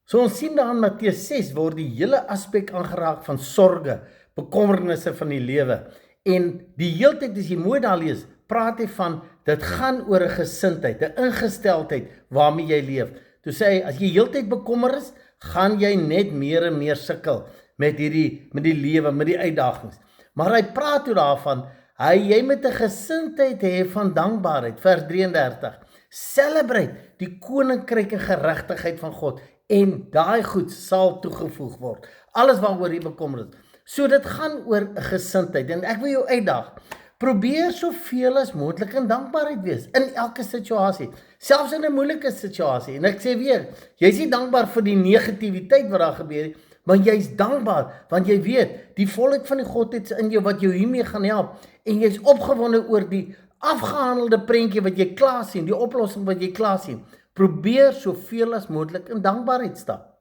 So ons sien daar in Matteus 6 word die hele aspek aangeraak van sorge, bekommernisse van die lewe. En die heeltyd as jy mooi daar lees, praat hy van dit gaan oor 'n gesindheid, 'n ingesteldheid waarmee jy leef. Toe sê hy as jy heeltyd bekommer is, gaan jy net meer en meer sukkel met die lewe, met die uitdagings. Maar hy praat toe daarvan, jy moet 'n gesindheid hê van dankbaarheid, vers 33. Celebrate die koninkryk en geregtigheid van God en daai goed sal toegevoeg word. Alles waaroor jy bekommerd is. So dit gaan oor 'n gesindheid en ek wil jou uitdaag. Probeer soveel as moontlik in dankbaarheid wees in elke situasie, selfs in 'n moeilike situasie. En ek sê weer, jy's nie dankbaar vir die negativiteit wat daar gebeur nie, maar jy's dankbaar want jy weet die volk van die Godheid in jou wat jou hiermee gaan help en jy's opgewonde oor die afgehandelde prentjie wat jy klaar sien, die oplossing wat jy klaar sien. Probeer soveel as moontlik in dankbaarheid stap.